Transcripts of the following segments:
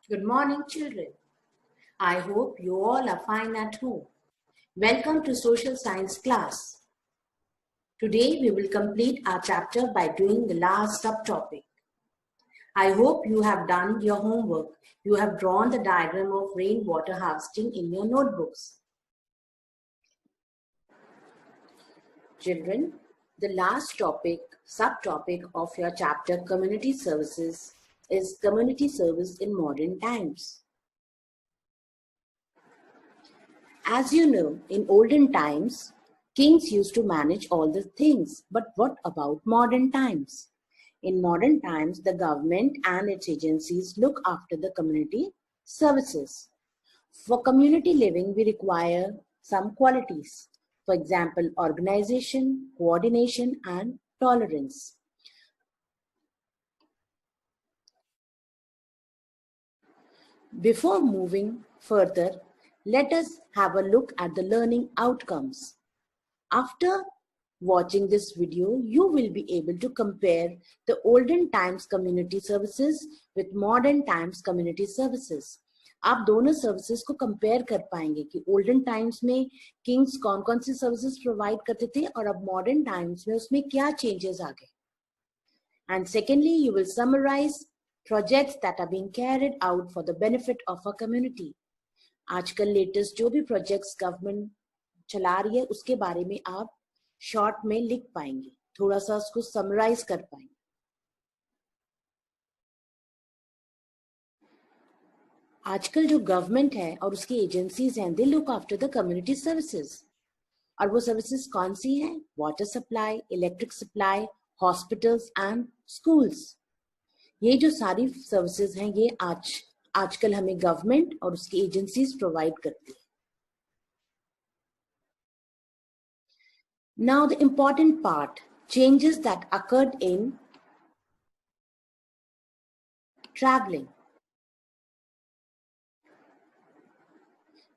Good morning, children. I hope you all are fine at home. Welcome to Social Science class. Today we will complete our chapter by doing the last subtopic. I hope you have done your homework. You have drawn the diagram of rainwater harvesting in your notebooks. Children, the last subtopic of your chapter Community Services is Community Service in Modern Times. As you know, in olden times, kings used to manage all the things. But what about modern times? In modern times, the government and its agencies look after the community services. For community living, we require some qualities. For example, organization, coordination, and tolerance. Before moving further, let us have a look at the learning outcomes. After watching this video, you will be able to compare the olden times community services with modern times community services. आप दोनों services को compare कर पाएंगे कि olden times में Kings कौन कौन सी services provide करते थे और अब मॉडर्न टाइम्स में उसमें क्या चेंजेस आ गए. And secondly, you will summarize projects that are being carried out for the benefit of a community. आजकल लेटेस्ट जो भी प्रोजेक्ट्स गवर्नमेंट चला रही है उसके बारे में आप शॉर्ट में लिख पाएंगे, थोड़ा सा उसको समराइज कर पाएंगे. आजकल जो गवर्नमेंट है और उसकी एजेंसीज हैं, they look after the community services. और वो सर्विसेज कौन सी हैं? Water supply, electric supply, hospitals and schools. ये जो सारी सर्विसेज हैं ये आजकल हमें गवर्नमेंट और उसकी एजेंसीज प्रोवाइड करती है. Now the important part, changes that occurred in traveling.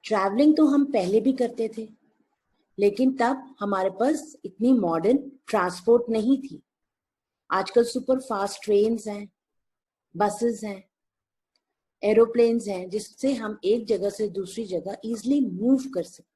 Travelling तो हम पहले भी करते थे, लेकिन तब हमारे पास इतनी मॉडर्न ट्रांसपोर्ट नहीं थी. आजकल सुपर फास्ट ट्रेन्स हैं, बसेस हैं, एरोप्लेन्स हैं, जिससे हम एक जगह से दूसरी जगह इजीली मूव कर सकते हैं.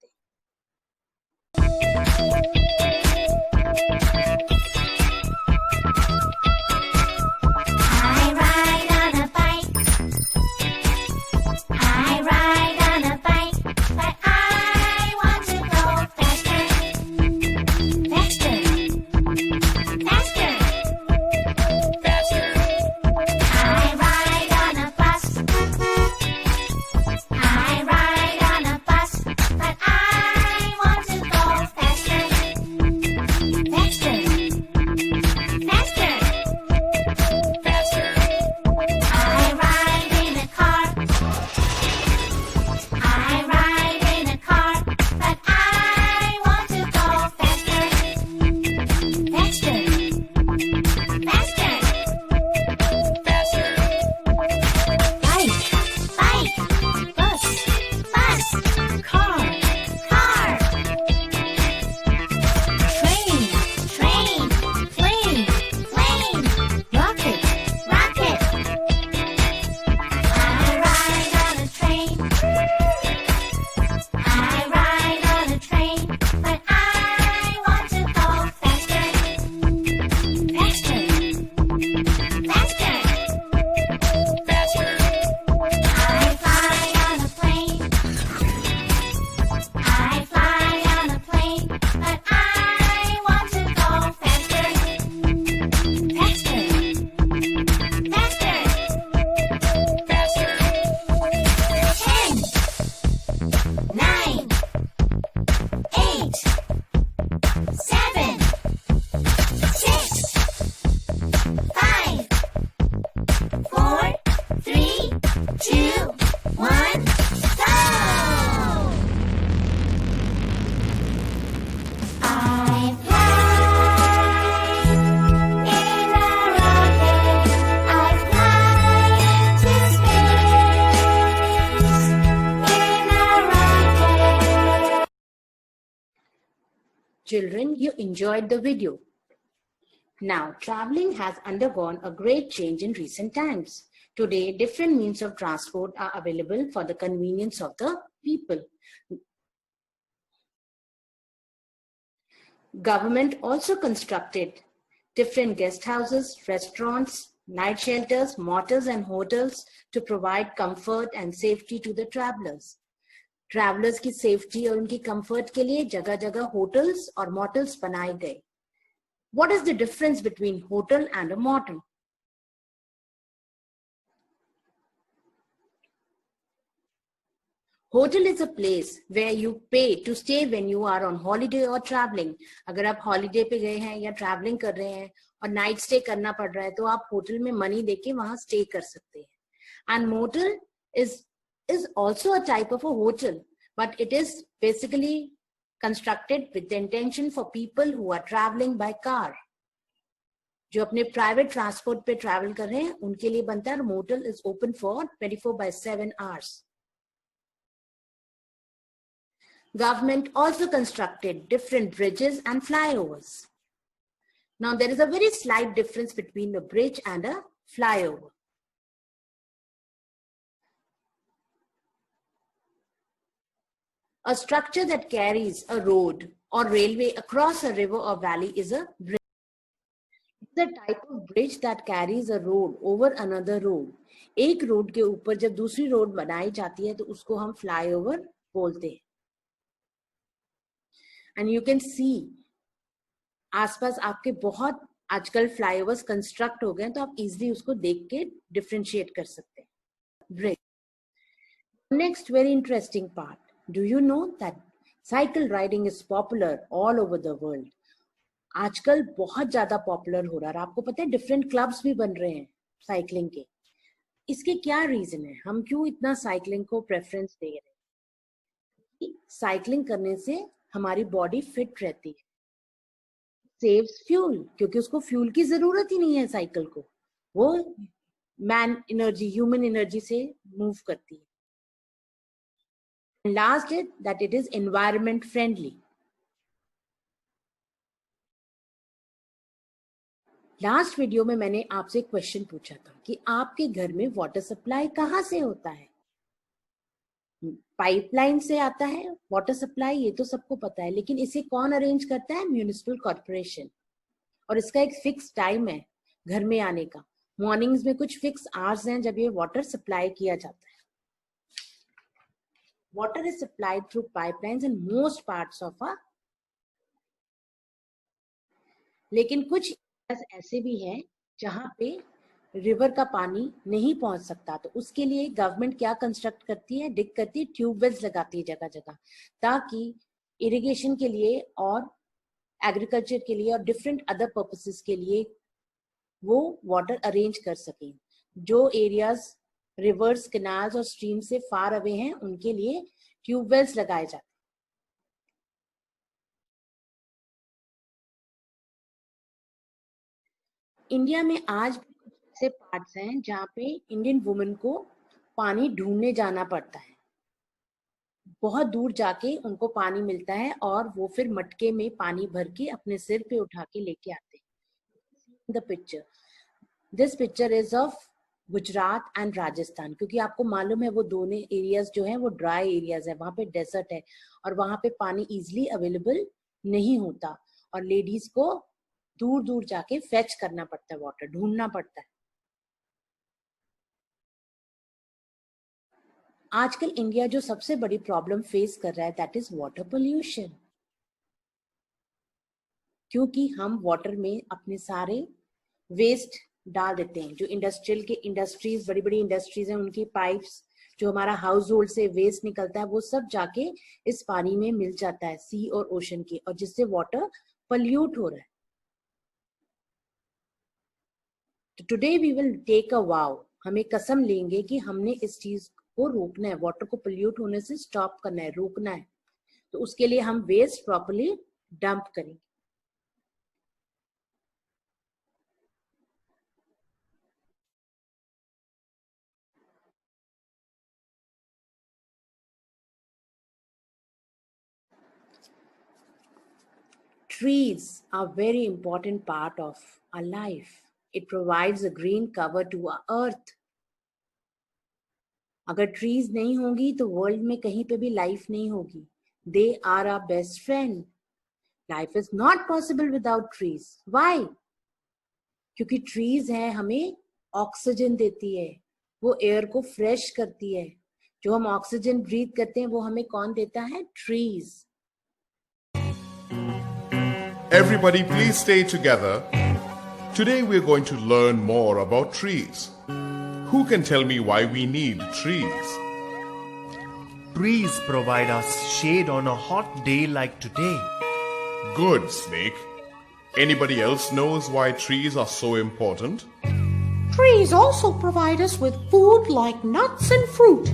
Children, you enjoyed the video. Now, traveling has undergone a great change in recent times. Today, different means of transport are available for the convenience of the people. Government also constructed different guest houses, restaurants, night shelters, motels and hotels to provide comfort and safety to the travelers. Travellers की safety और उनकी comfort के लिए जगह जगह hotels और mortals बनाए गए. What is the difference between hotel and a motel? Hotel is a place where you pay to stay when you are on holiday or traveling. अगर आप holiday पे गए हैं या traveling कर रहे हैं और night stay करना पड़ रहा है तो आप hotel में money देके वहाँ stay कर सकते हैं. And motel is also a type of a hotel, but it is basically constructed with the intention for people who are traveling by car. जो अपने private transport पे travel कर रहे हैं उनके लिए बनता है. Motel is open for 24/7 hours. Government also constructed different bridges and flyovers. Now there is a very slight difference between a bridge and a flyover. A structure that carries a road or railway across a river or valley is a bridge. It's a type of bridge that carries a road over another road. एक road के ऊपर जब दूसरी road बनाई जाती है तो उसको हम फ्लाईओवर बोलते हैं. And you can see आसपास आपके बहुत आजकल फ्लाईओवर्स कंस्ट्रक्ट हो गए तो आप इजीली उसको देख के डिफरेंशिएट कर सकते हैं. Bridge. Next very interesting part. Do you know that cycle riding is popular all over the world. आजकल बहुत ज्यादा पॉपुलर हो रहा है. आपको पता है डिफरेंट क्लब्स भी बन रहे हैं साइकिलिंग के. इसके क्या रीजन है? हम क्यों इतना साइकिलिंग को प्रेफरेंस दे रहे हैं? साइकिलिंग करने से हमारी बॉडी फिट रहती है. सेव्स फ्यूल, क्योंकि उसको फ्यूल की जरूरत ही नहीं है साइकिल को. वो मैन एनर्जी, ह्यूमन एनर्जी से मूव करती है. Last is that it is environment friendly. Last video में मैंने आपसे एक क्वेश्चन पूछा था कि आपके घर में वाटर सप्लाई कहाँ से होता है? पाइपलाइन से आता है वाटर सप्लाई, ये तो सबको पता है. लेकिन इसे कौन अरेंज करता है? Municipal corporation. और इसका एक फिक्स टाइम है घर में आने का. मॉर्निंग्स में कुछ फिक्स आवर्स हैं जब ये वाटर सप्लाई किया जाता है. Water is supplied through pipelines in most parts of a. लेकिन कुछ ऐसे भी हैं जहां पे रिवर का पानी नहीं पहुंच सकता. तो उसके लिए गवर्नमेंट क्या कंस्ट्रक्ट करती है? डिग करती है, ट्यूबवेल्स लगाती है जगह जगह, ताकि इरिगेशन के लिए और एग्रीकल्चर के लिए और डिफरेंट अदर पर्पसेस के लिए वो वाटर अरेंज कर सकें. जो एरियाज रिवर्स, कैनाल्स और स्ट्रीम से फार अवे हैं उनके लिए ट्यूबवेल्स लगाए जाते हैं. इंडिया में आज भी कुछ ऐसे पार्ट्स हैं जहाँ पे इंडियन वुमेन को पानी ढूंढने जाना पड़ता है. बहुत दूर जाके उनको पानी मिलता है और वो फिर मटके में पानी भर के अपने सिर पे उठा के लेके आते हैं. The picture, this picture is of Gujarat and Rajasthan. क्योंकि आपको मालूम है वो दोनों एरियाज जो हैं वो ड्राई एरियाज है, वहां पे डेजर्ट है और वहां पे पानी इजीली अवेलेबल नहीं होता और लेडीज को दूर दूर जाके फेच करना पड़ता है, वाटर ढूंढना पड़ता है. आजकल इंडिया जो सबसे बड़ी प्रॉब्लम फेस कर रहा है दैट इज वाटर पोल्यूशन. क्योंकि हम वाटर में अपने सारे वेस्ट डाल देते हैं. जो इंडस्ट्रियल के इंडस्ट्रीज, बड़ी बड़ी इंडस्ट्रीज हैं, उनकी पाइप्स, जो हमारा हाउस होल्ड से वेस्ट निकलता है वो सब जाके इस पानी में मिल जाता है, सी और ओशन के, और जिससे वाटर पोल्यूट हो रहा है. तो today we will take a vow. हमें कसम लेंगे कि हमने इस चीज को रोकना है, वाटर को पोल्यूट होने से स्टॉप करना है, रोकना है. तो उसके लिए हम वेस्ट प्रॉपर्ली डंप करेंगे. Trees are a very important part of our life. It provides a green cover to our earth. अगर ट्रीज नहीं होंगी तो वर्ल्ड में कहीं पे भी लाइफ नहीं होगी. They are our best friend. Life is not possible without trees. Why? क्योंकि ट्रीज है हमें ऑक्सीजन देती है, वो एयर को फ्रेश करती है. जो हम ऑक्सीजन ब्रीथ करते हैं वो हमें कौन देता है? Trees. Everybody, please stay together. Today we're going to learn more about trees. Who can tell me why we need trees? Trees provide us shade on a hot day like today. Good, Snake. Anybody else knows why trees are so important? Trees also provide us with food like nuts and fruit.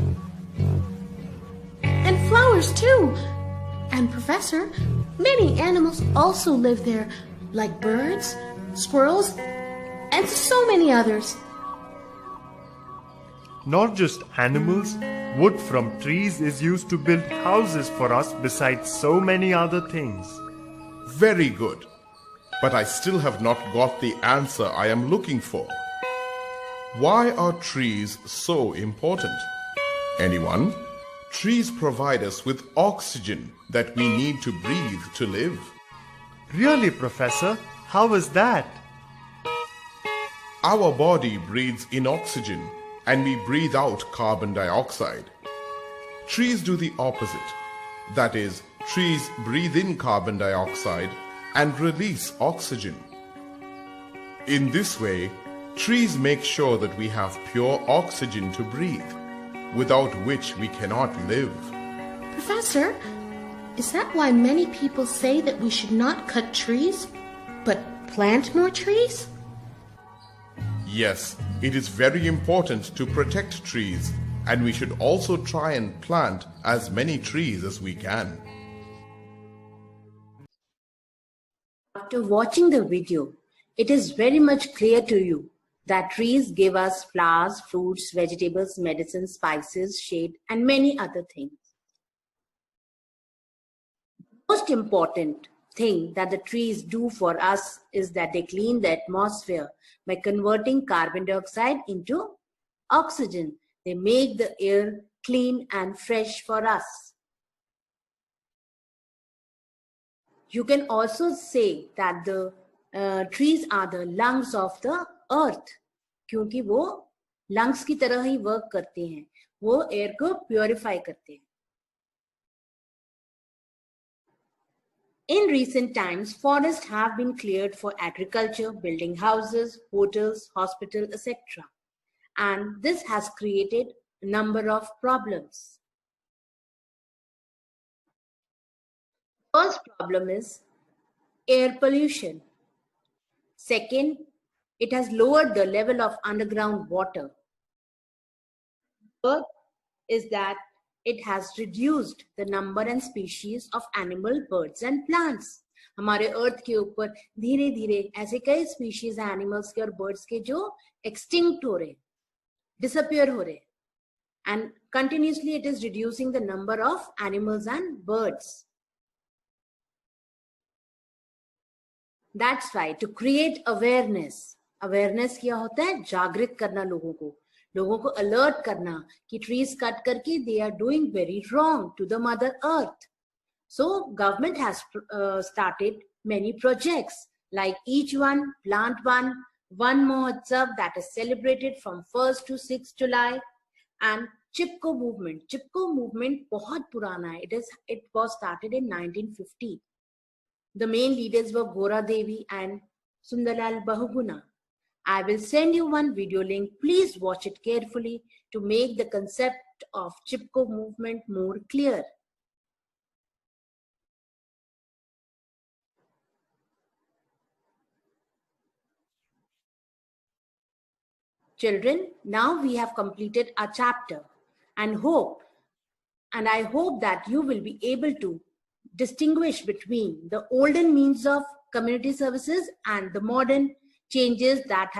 And flowers too. And Professor, many animals also live there, like birds, squirrels, and so many others. Not just animals, wood from trees is used to build houses for us besides so many other things. Very good. But I still have not got the answer I am looking for. Why are trees so important? Anyone? Trees provide us with oxygen that we need to breathe to live. Really, Professor? How is that? Our body breathes in oxygen and we breathe out carbon dioxide. Trees do the opposite. That is, trees breathe in carbon dioxide and release oxygen. In this way, trees make sure that we have pure oxygen to breathe, without which we cannot live. Professor, is that why many people say that we should not cut trees, but plant more trees? Yes, it is very important to protect trees, and we should also try and plant as many trees as we can. After watching the video, it is very much clear to you that trees give us flowers, fruits, vegetables, medicine, spices, shade, and many other things. The most important thing that the trees do for us is that they clean the atmosphere by converting carbon dioxide into oxygen. They make the air clean and fresh for us. You can also say that the trees are the lungs of the earth, क्योंकि वो lungs की तरह ही work करते हैं, वो air को purify करते हैं. In recent times, forests have been cleared for agriculture, building houses, hotels, hospitals, etc. And this has created a number of problems. First problem is air pollution. Second, it has lowered the level of underground water. Third is that it has reduced the number and species of animal, birds and plants. हमारे अर्थ के ऊपर धीरे धीरे ऐसे कई species हैं animals के और बर्ड्स के जो एक्सटिंक्ट हो रहे, डिसअपियर हो रहे, and continuously it is reducing the number of animals and birds. That's why to create awareness क्या होता है? जागृत करना लोगों को अलर्ट करना कि ट्रीज कट करके they are doing very wrong to the mother earth. So government has started many projects like each one plant one Mahotsav that is celebrated from 1st to 6th July, and Chipko movement बहुत पुराना है. It was started in 1950. The main leaders were Gora Devi and Sundarlal Bahuguna. I will send you one video link. Please watch it carefully to make the concept of Chipko movement more clear. Children, now we have completed our chapter and I hope that you will be able to distinguish between the olden means of community services and the modern changes that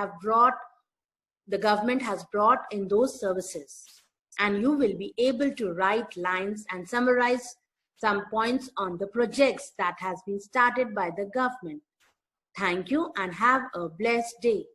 the government has brought in those services. And you will be able to write lines and summarize some points on the projects that has been started by the government. Thank you and have a blessed day.